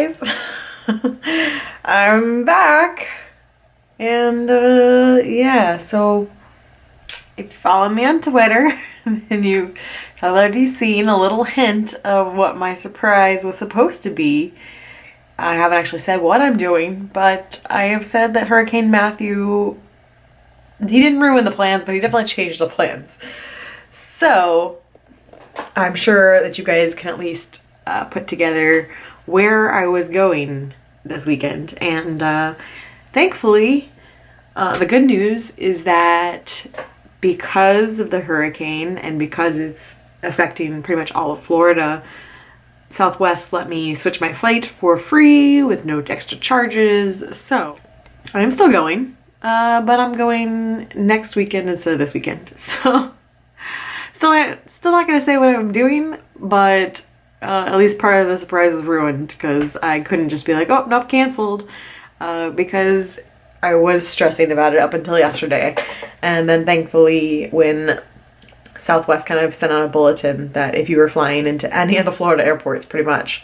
guys. I'm back. And yeah, so if you follow me on Twitter, then you've already seen a little hint of what my surprise was supposed to be. I haven't actually said what I'm doing, but I have said that Hurricane Matthew, he didn't ruin the plans, but he definitely changed the plans. So I'm sure that you guys can at least put together where I was going this weekend. And thankfully, the good news is that because of the hurricane and because it's affecting pretty much all of Florida, Southwest let me switch my flight for free with no extra charges. So I'm still going, but I'm going next weekend instead of this weekend. So still not going to say what I'm doing, but at least part of the surprise is ruined because I couldn't just be like, oh, nope, canceled, because I was stressing about it up until yesterday. And then thankfully when Southwest kind of sent out a bulletin that if you were flying into any of the Florida airports pretty much,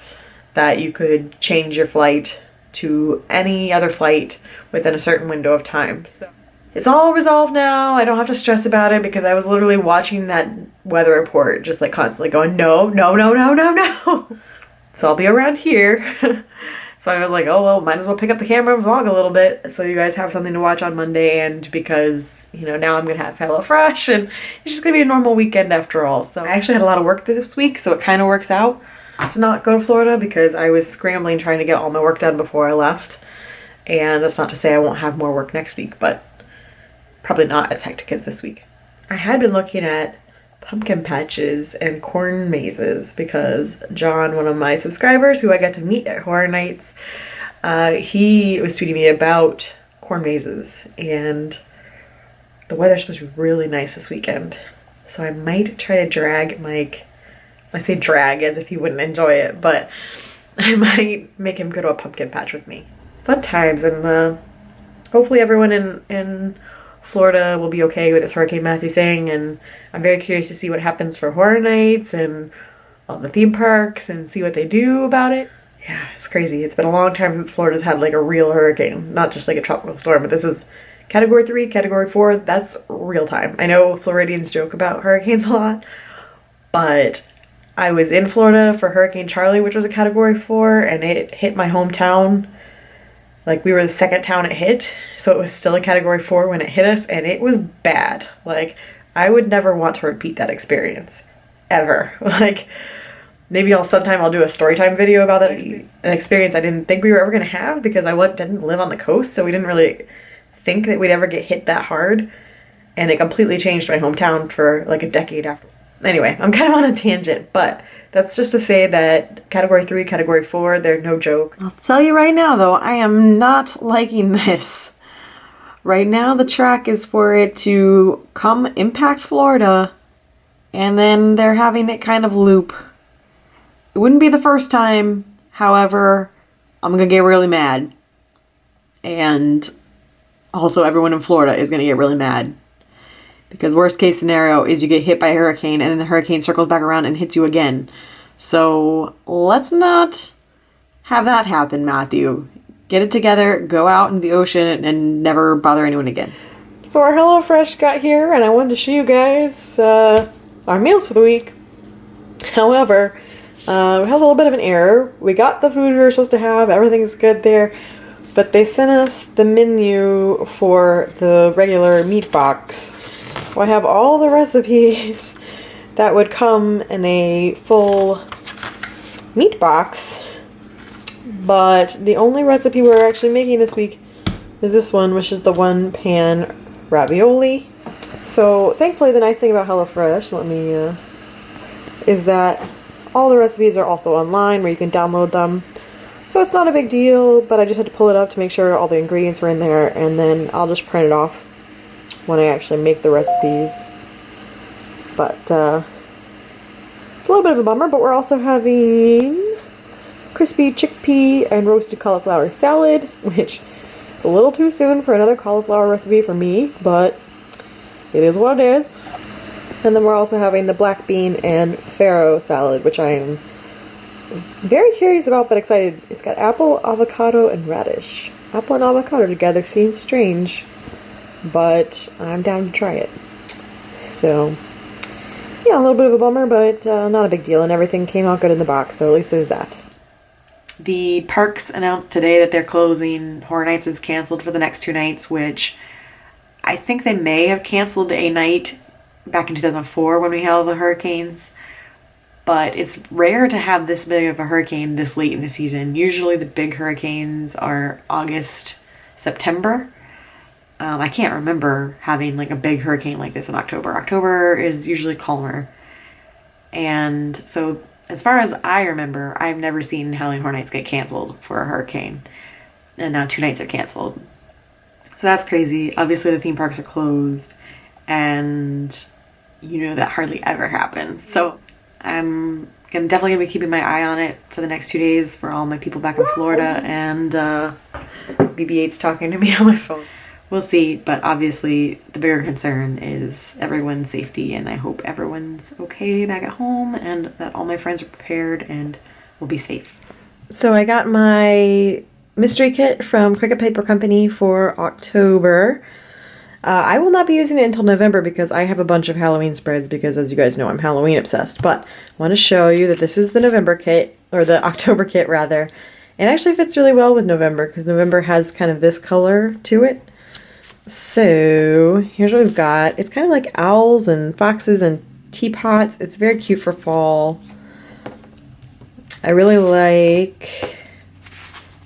that you could change your flight to any other flight within a certain window of time. So it's all resolved now. I don't have to stress about it because I was literally watching that weather report just like constantly going, no, no, no, no, no, no. So I'll be around here. So I was like, oh, well, might as well pick up the camera and vlog a little bit so you guys have something to watch on Monday. And because, you know, now I'm going to have HelloFresh and it's just going to be a normal weekend after all. So I actually had a lot of work this week, so it kind of works out to not go to Florida because I was scrambling trying to get all my work done before I left. And that's not to say I won't have more work next week, but probably not as hectic as this week. I had been looking at pumpkin patches and corn mazes because John, one of my subscribers who I got to meet at Horror Nights, he was tweeting me about corn mazes, and the weather's supposed to be really nice this weekend. So I might try to drag Mike. I say drag as if he wouldn't enjoy it, but I might make him go to a pumpkin patch with me. Fun times, and hopefully everyone in Florida will be okay with this Hurricane Matthew thing, and I'm very curious to see what happens for Horror Nights and all the theme parks and see what they do about it. Yeah, it's crazy. It's been a long time since Florida's had like a real hurricane, not just like a tropical storm, but this is Category 3, Category 4, that's real time. I know Floridians joke about hurricanes a lot, but I was in Florida for Hurricane Charlie, which was a Category 4, and it hit my hometown. Like, we were the second town it hit, so it was still a Category 4 when it hit us, and it was bad. Like, I would never want to repeat that experience. Ever. Like, maybe sometime I'll do a storytime video about that, an experience I didn't think we were ever going to have, because I didn't live on the coast, so we didn't really think that we'd ever get hit that hard, and it completely changed my hometown for, like, a decade after. Anyway, I'm kind of on a tangent, but that's just to say that Category 3, Category 4, they're no joke. I'll tell you right now, though, I am not liking this. Right now, the track is for it to come impact Florida, and then they're having it kind of loop. It wouldn't be the first time, however, I'm gonna get really mad. And also, everyone in Florida is gonna get really mad. Because worst case scenario is you get hit by a hurricane and then the hurricane circles back around and hits you again. So let's not have that happen, Matthew. Get it together, go out into the ocean, and never bother anyone again. So our HelloFresh got here and I wanted to show you guys our meals for the week. However, we had a little bit of an error. We got the food we were supposed to have, everything's good there. But they sent us the menu for the regular meat box. So I have all the recipes that would come in a full meat box, but the only recipe we're actually making this week is this one, which is the one pan ravioli. So thankfully the nice thing about HelloFresh, is that all the recipes are also online where you can download them. So it's not a big deal, but I just had to pull it up to make sure all the ingredients were in there, and then I'll just print it off when I actually make the recipes. But a little bit of a bummer, but we're also having crispy chickpea and roasted cauliflower salad, which is a little too soon for another cauliflower recipe for me, but it is what it is. And then we're also having the black bean and farro salad, which I am very curious about but excited. It's got apple, avocado, and radish. Apple and avocado together seems strange, but I'm down to try it. So, yeah, a little bit of a bummer, but not a big deal, and everything came out good in the box, so at least there's that. The parks announced today that they're closing. Horror Nights is canceled for the next 2 nights, which I think they may have canceled a night back in 2004 when we had all the hurricanes. But it's rare to have this big of a hurricane this late in the season. Usually the big hurricanes are August, September. I can't remember having like a big hurricane like this in October. October is usually calmer. And so as far as I remember, I've never seen Halloween Horror Nights get canceled for a hurricane. And now 2 nights are canceled. So that's crazy. Obviously the theme parks are closed. And you know that hardly ever happens. So I'm definitely gonna be keeping my eye on it for the next 2 days for all my people back in Florida, and BB-8's talking to me on my phone. We'll see, but obviously the bigger concern is everyone's safety, and I hope everyone's okay back at home and that all my friends are prepared and will be safe. So I got my mystery kit from Cricket Paper Company for October. I will not be using it until November because I have a bunch of Halloween spreads because, as you guys know, I'm Halloween obsessed. But I want to show you that this is the November kit, or the October kit rather. It actually fits really well with November because November has kind of this color to it. So here's what we've got. It's kind of like owls and foxes and teapots. It's very cute for fall. I really like...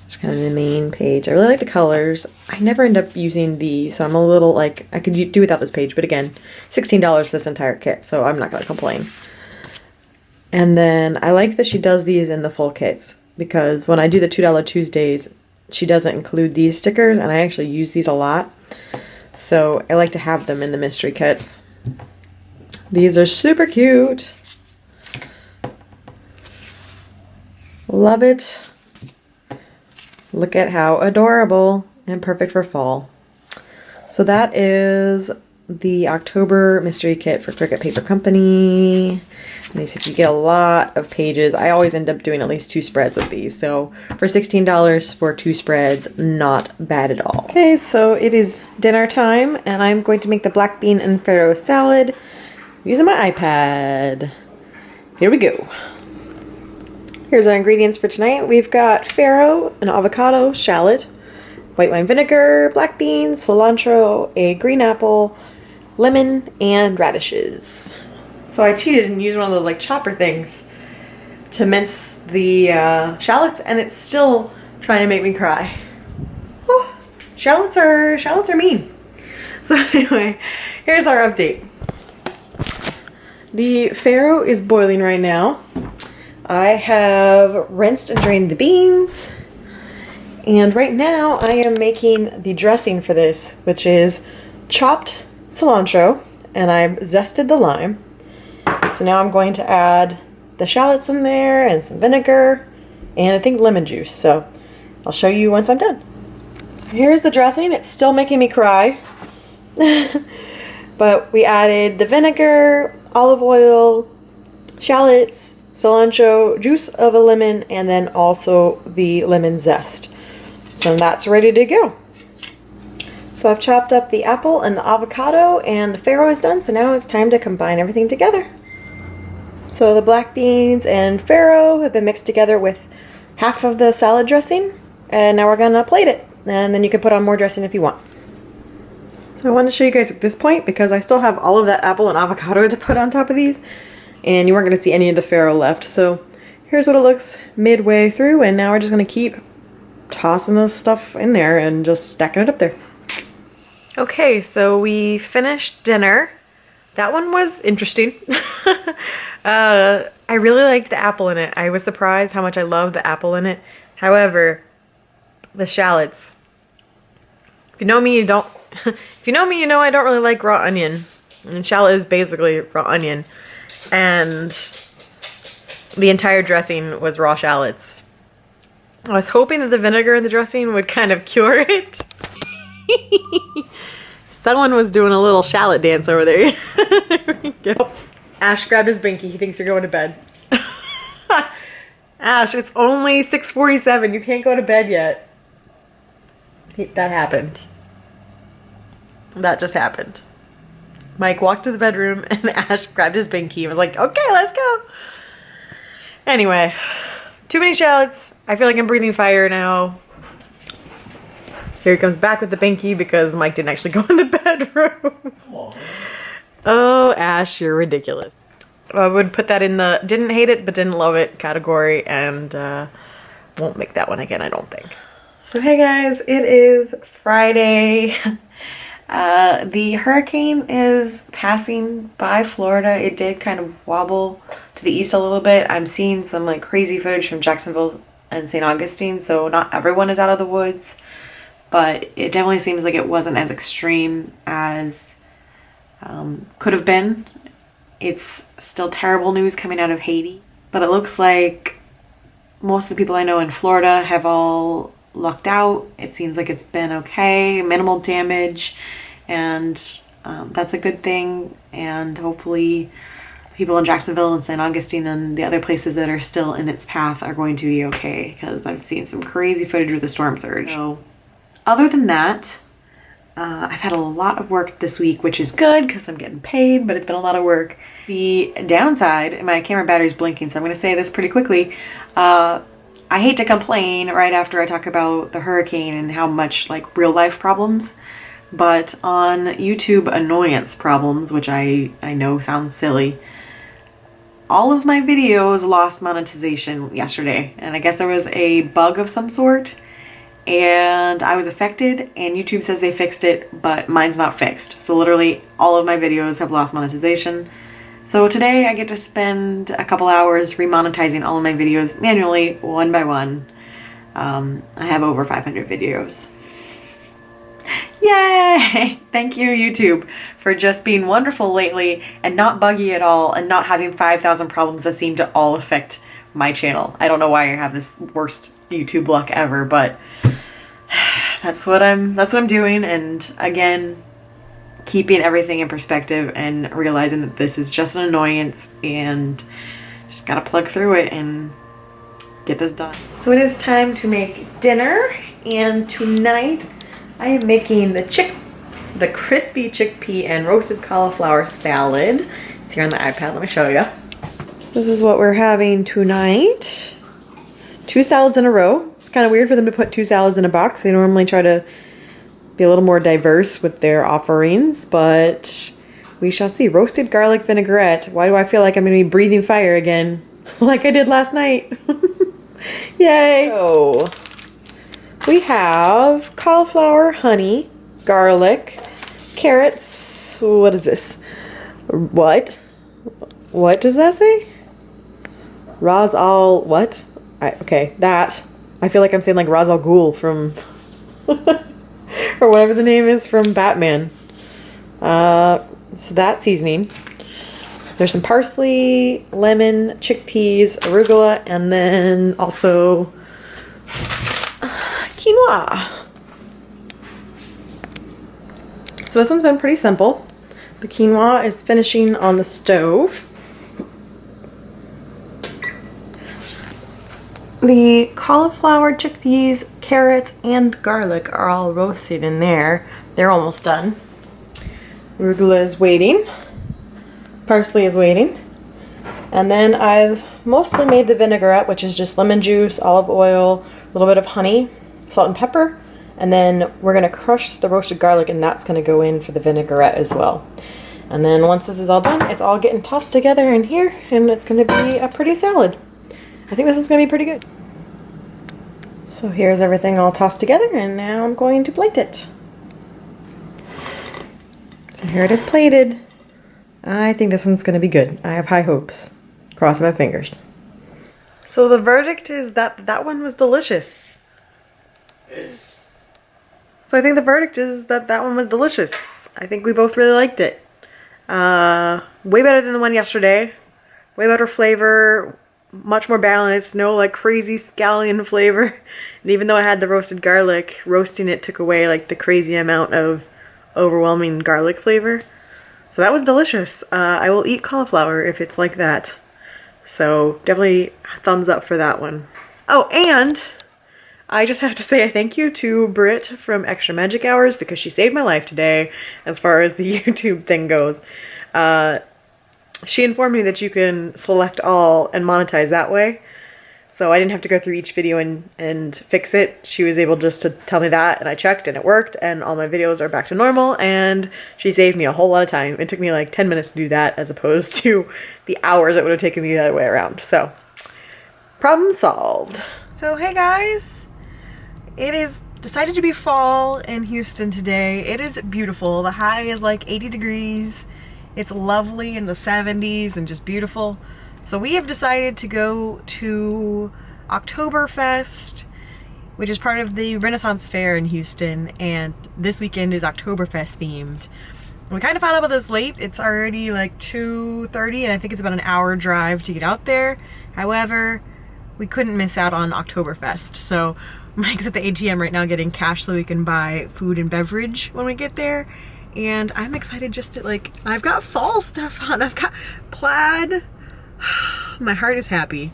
It's kind of the main page. I really like the colors. I never end up using these, so I'm a little like, I could do without this page, but again, $16 for this entire kit, so I'm not going to complain. And then I like that she does these in the full kits, because when I do the $2 Tuesdays, she doesn't include these stickers, and I actually use these a lot. So I like to have them in the mystery kits. These are super cute. Love it. Look at how adorable and perfect for fall. So that is the October mystery kit for Cricket Paper Company. And you see, you get a lot of pages. I always end up doing at least 2 spreads with these. So for $16 for 2 spreads, not bad at all. Okay, so it is dinner time, and I'm going to make the black bean and farro salad using my iPad. Here we go. Here's our ingredients for tonight. We've got farro, an avocado, shallot, white wine vinegar, black beans, cilantro, a green apple, lemon, and radishes. So I cheated and used one of those like chopper things to mince the shallots, and it's still trying to make me cry. Oh, shallots are mean. So anyway, here's our update. The farro is boiling right now. I have rinsed and drained the beans, and right now I am making the dressing for this, which is chopped cilantro, and I've zested the lime. So now I'm going to add the shallots in there and some vinegar and I think lemon juice. So I'll show you once I'm done. Here's the dressing. It's still making me cry. But we added the vinegar, olive oil, shallots, cilantro, juice of a lemon, and then also the lemon zest. So that's ready to go. So I've chopped up the apple and the avocado, and the farro is done, so now it's time to combine everything together. So the black beans and farro have been mixed together with half of the salad dressing, and now we're gonna plate it, and then you can put on more dressing if you want. So I wanted to show you guys at this point because I still have all of that apple and avocado to put on top of these, and you weren't gonna see any of the farro left. So here's what it looks midway through, and now we're just gonna keep tossing this stuff in there and just stacking it up there. Okay, so we finished dinner. That one was interesting. I really liked the apple in it. I was surprised how much I loved the apple in it. However, the shallots. If you know me, you don't. If you know me, you know I don't really like raw onion. And shallot is basically raw onion. And the entire dressing was raw shallots. I was hoping that the vinegar in the dressing would kind of cure it. Someone was doing a little shallot dance over there. There we go. Ash grabbed his binky. He thinks you're going to bed. Ash, it's only 6:47. You can't go to bed yet. That happened. That just happened. Mike walked to the bedroom and Ash grabbed his binky and was like, okay, let's go. Anyway, too many shallots. I feel like I'm breathing fire now. Here he comes back with the binky because Mike didn't actually go in the bedroom. Oh, Ash, you're ridiculous. I would put that in the didn't hate it but didn't love it category, and won't make that one again, I don't think. So hey guys, it is Friday. The hurricane is passing by Florida. It did kind of wobble to the east a little bit. I'm seeing some like crazy footage from Jacksonville and St. Augustine, so not everyone is out of the woods, but it definitely seems like it wasn't as extreme as could have been. It's still terrible news coming out of Haiti, but it looks like most of the people I know in Florida have all lucked out. It seems like it's been okay, minimal damage, and that's a good thing. And hopefully people in Jacksonville and St. Augustine and the other places that are still in its path are going to be okay, because I've seen some crazy footage with the storm surge. So other than that, I've had a lot of work this week, which is good because I'm getting paid, but it's been a lot of work. The downside, my camera battery's blinking, so I'm going to say this pretty quickly. I hate to complain right after I talk about the hurricane and how much like real life problems, but on YouTube annoyance problems, which I know sounds silly, all of my videos lost monetization yesterday, and I guess there was a bug of some sort, and I was affected, and YouTube says they fixed it, but mine's not fixed. So literally all of my videos have lost monetization. So today I get to spend a couple hours remonetizing all of my videos manually, one by one. I have over 500 videos. Yay! Thank you, YouTube, for just being wonderful lately and not buggy at all and not having 5,000 problems that seem to all affect my channel. I don't know why I have this worst YouTube luck ever, but that's what I'm doing. And again, keeping everything in perspective and realizing that this is just an annoyance and just gotta plug through it and get this done. So it is time to make dinner, and tonight I am making the crispy chickpea and roasted cauliflower salad. It's here on the iPad, let me show you. This is what we're having tonight. 2 salads in a row. It's kind of weird for them to put 2 salads in a box. They normally try to be a little more diverse with their offerings, but we shall see. Roasted garlic vinaigrette. Why do I feel like I'm going to be breathing fire again? Like I did last night. Yay! So, we have cauliflower, honey, garlic, carrots. What is this? What? What does that say? Ras al what? Okay, that. I feel like I'm saying like Ras al Ghul from or whatever the name is from Batman. So that seasoning. There's some parsley, lemon, chickpeas, arugula, and then also quinoa. So this one's been pretty simple. The quinoa is finishing on the stove. The cauliflower, chickpeas, carrots, and garlic are all roasted in there. They're almost done. Arugula is waiting. Parsley is waiting. And then I've mostly made the vinaigrette, which is just lemon juice, olive oil, a little bit of honey, salt and pepper. And then we're going to crush the roasted garlic, and that's going to go in for the vinaigrette as well. And then once this is all done, it's all getting tossed together in here, and it's going to be a pretty salad. I think this is going to be pretty good. So here's everything all tossed together, and now I'm going to plate it. So here it is plated. I think this one's going to be good. I have high hopes. Cross my fingers. So the verdict is that that one was delicious. So I think the verdict is that that one was delicious. I think we both really liked it. Way better than the one yesterday. Way better flavor. Much more balanced, no like crazy scallion flavor. And even though I had the roasted garlic, roasting it took away like the crazy amount of overwhelming garlic flavor. So that was delicious. I will eat cauliflower if it's like that. So definitely thumbs up for that one. Oh, and I just have to say a thank you to Britt from Extra Magic Hours because she saved my life today as far as the YouTube thing goes. She informed me that you can select all and monetize that way. So I didn't have to go through each video and fix it. She was able just to tell me that, and I checked and it worked, and all my videos are back to normal, and she saved me a whole lot of time. It took me like 10 minutes to do that as opposed to the hours it would have taken me the other way around. So, problem solved. So hey guys, it is decided to be fall in Houston today. It is beautiful. The high is like 80 degrees. It's lovely in the 70s and just beautiful. So we have decided to go to Oktoberfest, which is part of the Renaissance Fair in Houston, and this weekend is Oktoberfest themed. We kind of found out about this late. It's already like 2:30 and I think it's about an hour drive to get out there. However, we couldn't miss out on Oktoberfest. So Mike's at the ATM right now getting cash so we can buy food and beverage when we get there. And I'm excited just to I've got fall stuff on. I've got plaid. My heart is happy.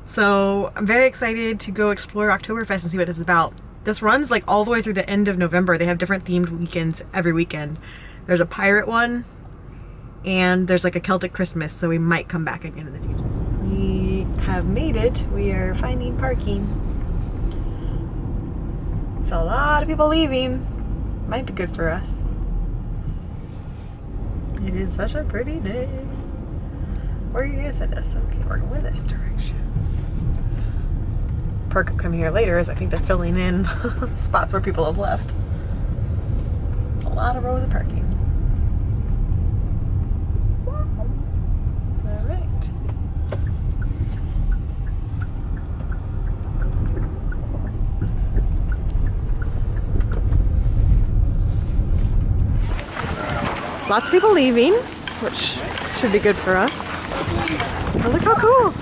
So I'm very excited to go explore Oktoberfest and see what this is about. This runs like all the way through the end of November. They have different themed weekends every weekend. There's a pirate one and there's like a Celtic Christmas, so we might come back again in the future. We have made it. We are finding parking. It's a lot of people leaving. Might be good for us. It is such a pretty day. Where are you gonna send us? Okay, we're going this direction. Perk of coming here later is I think they're filling in spots where people have left. It's a lot of rows of parking. All right. Lots of people leaving, which should be good for us. Oh, look how cool.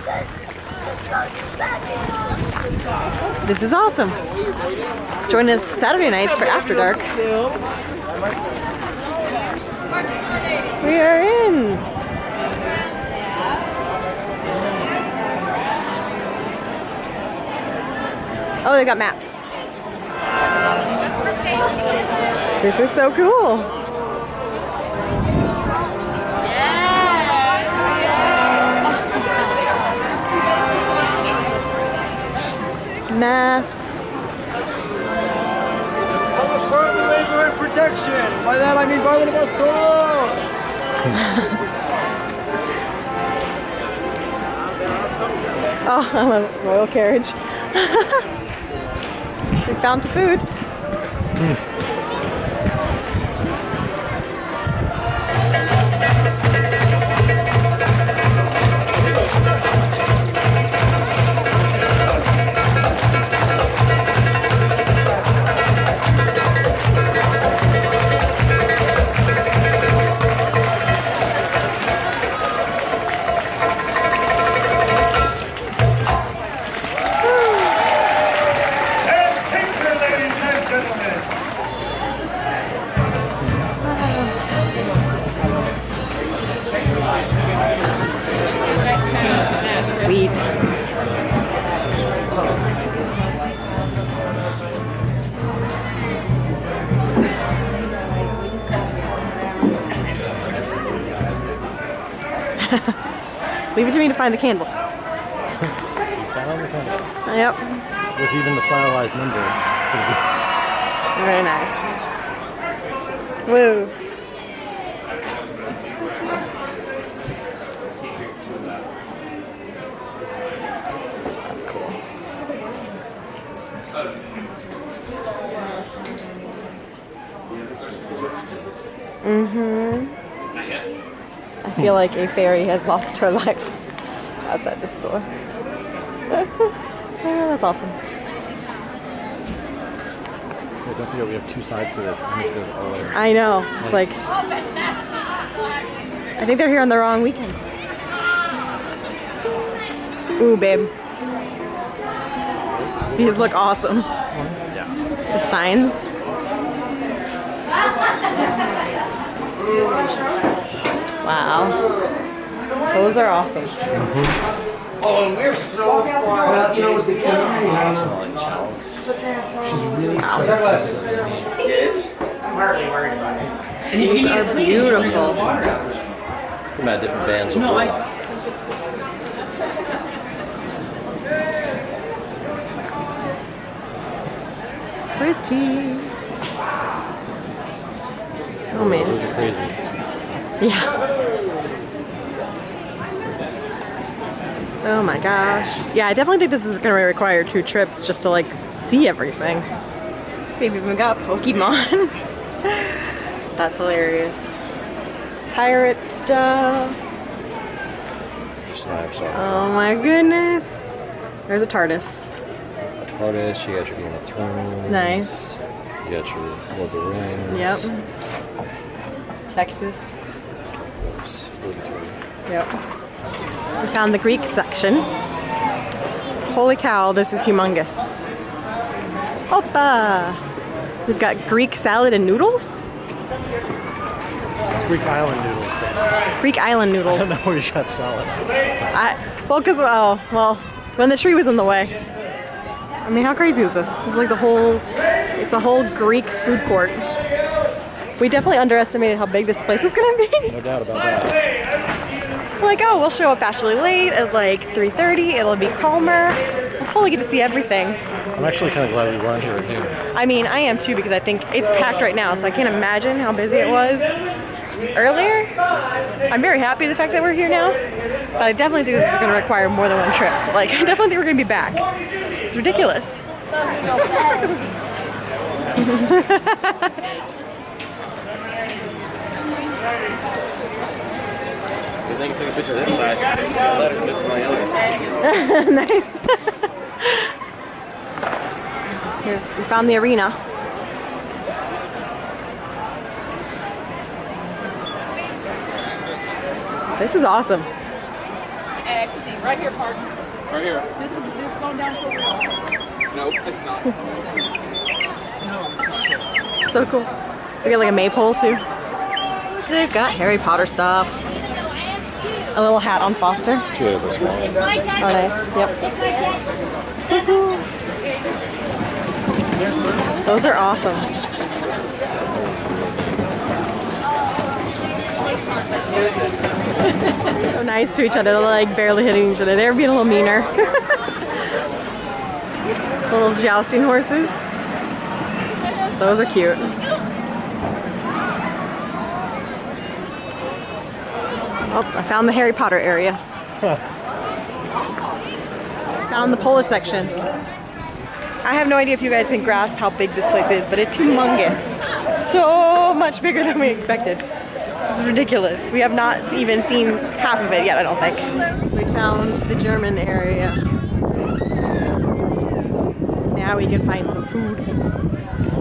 This is awesome. Join us Saturday nights for After Dark. We are in. Oh, they got maps. This is so cool. Masks. I'm a firm believer in protection. By that I mean by one of us solo. Oh, I'm a royal carriage. We found some food. Sweet. Leave it to me to find the candles. Found the candle. Yep. With even the stylized number. Very nice. Woo. That's cool. I feel like a fairy has lost her life outside the store. Yeah, that's awesome. Hey, don't forget we have two sides to this. I'm just gonna all over. I know. It's like, I think they're here on the wrong weekend. Ooh, babe. These look awesome. Yeah. The signs. Wow. Those are awesome. Oh, and we're so far out. You know, with the kids. I'm hardly worried about it. These are beautiful. We met different bands. No, Pretty. Oh man. Those are crazy. Yeah. Oh my gosh. Yeah, I definitely think this is going to require 2 trips just to like see everything. They've even got Pokemon. That's hilarious. Pirate stuff. Oh my goodness. There's a TARDIS. TARDIS, you got your Game of Thrones. Nice. You got your Lord of the Rings. Yep. Texas. Of course. Lord of the Rings. Yep. We found the Greek section. Holy cow, this is humongous. Opa! We've got Greek salad and noodles. It's Greek island noodles. But Greek island noodles. I don't know where you got salad. Well, when the tree was in the way. I mean, how crazy is this? It's like it's a whole Greek food court. We definitely underestimated how big this place is gonna be. No doubt about that. Like, oh, we'll show up actually late at like 3:30. It'll be calmer. We'll totally get to see everything. I'm actually kind of glad we weren't here at noon. I mean, I am too, because I think it's packed right now, so I can't imagine how busy it was earlier. I'm very happy the fact that we're here now, but I definitely think this is going to require more than 1 trip. Like, I definitely think we're going to be back. It's ridiculous. Good thing I took a picture of this side. The letter's missing on the other. Nice. Here, we found the arena. This is awesome. Right here, Parks. Right here. This is going down for real. Nope, it's not. So cool. We got like a maypole too. They've got Harry Potter stuff. A little hat on Foster. Two of this one. Oh, nice. Yep. So cool. Those are awesome. So nice to each other. They're like barely hitting each other. They're being a little meaner. Little jousting horses. Those are cute. Oh, I found the Harry Potter area. Found the Polish section. I have no idea if you guys can grasp how big this place is, but it's humongous. So much bigger than we expected. It's ridiculous. We have not even seen half of it yet, I don't think. We found the German area. Now we can find some food.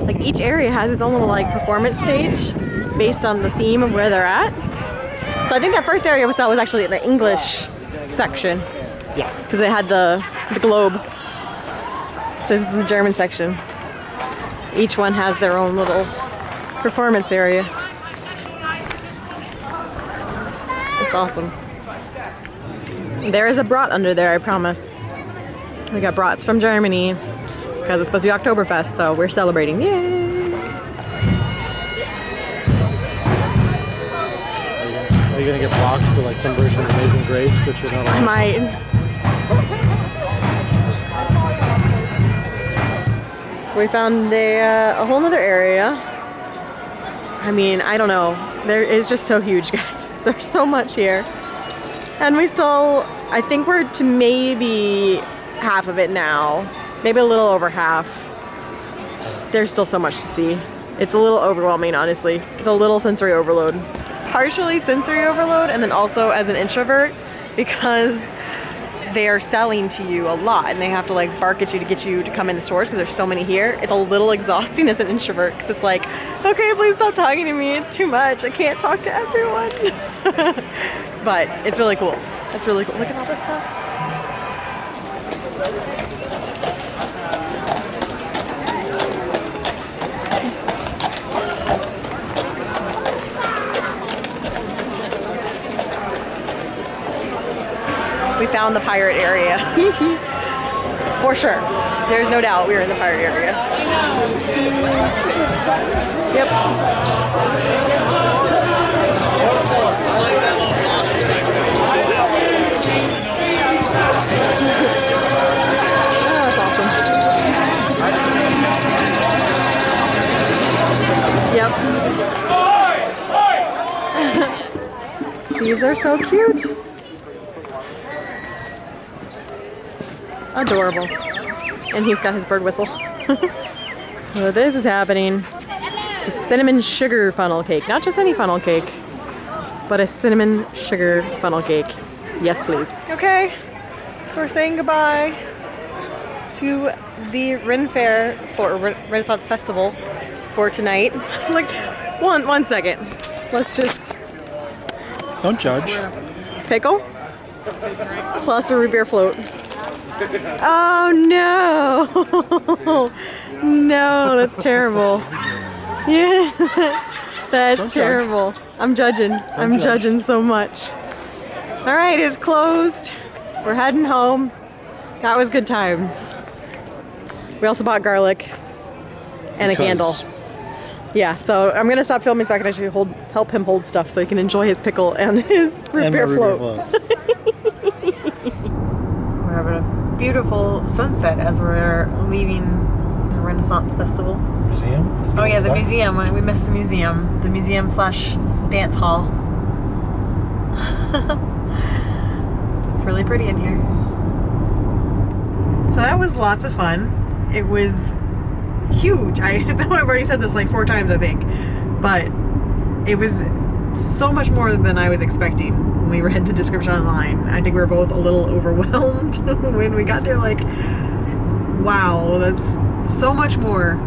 Like, each area has its own little like performance stage based on the theme of where they're at. So I think that first area we saw was actually the English section. Yeah. Because it had the globe. So this is the German section. Each one has their own little performance area. It's awesome. There is a brat under there, I promise. We got brats from Germany because it's supposed to be Oktoberfest, so we're celebrating. Yay! Are you gonna get blocked for like some version of Amazing Grace that you're not I on? might. So we found a whole nother area. I mean, I don't know. There is just so huge, guys. There's so much here. And we still, I think we're to maybe half of it now. Maybe a little over half. There's still so much to see. It's a little overwhelming, honestly. It's a little sensory overload. Partially sensory overload, and then also as an introvert, because they are selling to you a lot and they have to like bark at you to get you to come in the stores because there's so many here. It's a little exhausting as an introvert because it's like, okay, please stop talking to me. It's too much. I can't talk to everyone. But it's really cool. It's really cool. Look at all this stuff. We found the pirate area. For sure. There's no doubt we were in the pirate area. Yep. That's awesome. Yep. These are so cute. Adorable. And he's got his bird whistle. So this is happening. It's a cinnamon sugar funnel cake. Not just any funnel cake, but a cinnamon sugar funnel cake. Yes, please. Okay, so we're saying goodbye to the Ren Fair for Renaissance Festival for tonight. Like, one second. Let's just... Don't judge. Pickle plus a root beer float. Oh no! No, that's terrible. Yeah, that's terrible. I'm judging. I'm judging so much. All right, it's closed. We're heading home. That was good times. We also bought garlic and a candle. Yeah, so I'm gonna stop filming so I can actually help him hold stuff so he can enjoy his pickle and his root beer float. We're having a beautiful sunset as we're leaving the Renaissance Festival. Museum? Oh yeah, the museum. We missed the museum. The museum / dance hall. It's really pretty in here. So that was lots of fun. It was huge. I've already said this like 4 times, I think. But it was so much more than I was expecting when we read the description online. I think we were both a little overwhelmed when we got there, like, wow, that's so much more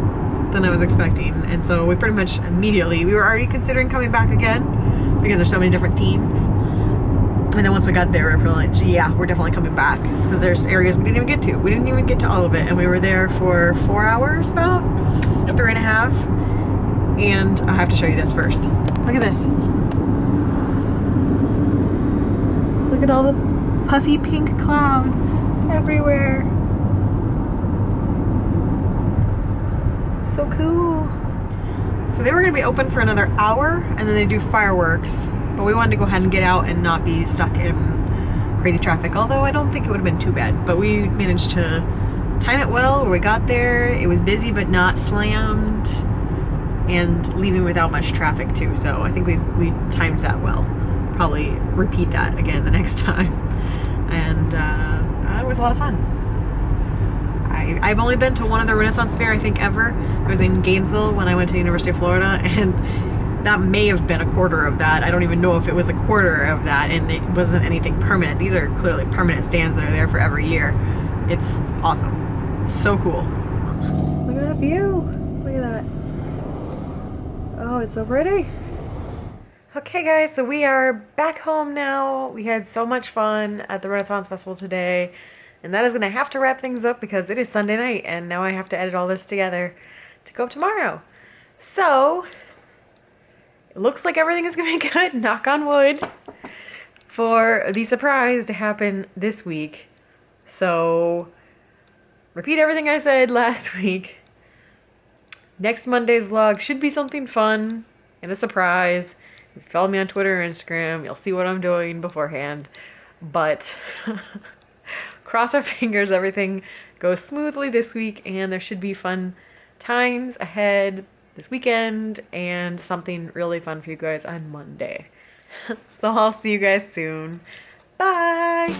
than I was expecting. And so we pretty much immediately, we were already considering coming back again because there's so many different themes. And then once we got there, we were like, gee, yeah, we're definitely coming back because there's areas we didn't even get to. We didn't even get to all of it. And we were there for 4 hours about, 3.5. And I have to show you this first. Look at this. Look at all the puffy pink clouds everywhere. So cool. So they were gonna be open for another hour and then they do fireworks. But we wanted to go ahead and get out and not be stuck in crazy traffic. Although I don't think it would have been too bad. But we managed to time it well where we got there. It was busy but not slammed. And leaving without much traffic too. So I think we timed that well. Probably repeat that again the next time. And it was a lot of fun. I've only been to one of the Renaissance Fair, I think, ever. It was in Gainesville when I went to the University of Florida, and that may have been a quarter of that. I don't even know if it was a quarter of that, and it wasn't anything permanent. These are clearly permanent stands that are there for every year. It's awesome. So cool. Look at that view. Look at that. Oh, it's so pretty. Okay guys, so we are back home now. We had so much fun at the Renaissance Festival today. And that is going to have to wrap things up because it is Sunday night. And now I have to edit all this together to go up tomorrow. So, it looks like everything is going to be good, knock on wood, for the surprise to happen this week. So, repeat everything I said last week. Next Monday's vlog should be something fun and a surprise. If you follow me on Twitter or Instagram, you'll see what I'm doing beforehand. But cross our fingers everything goes smoothly this week and there should be fun times ahead this weekend and something really fun for you guys on Monday. So I'll see you guys soon. Bye!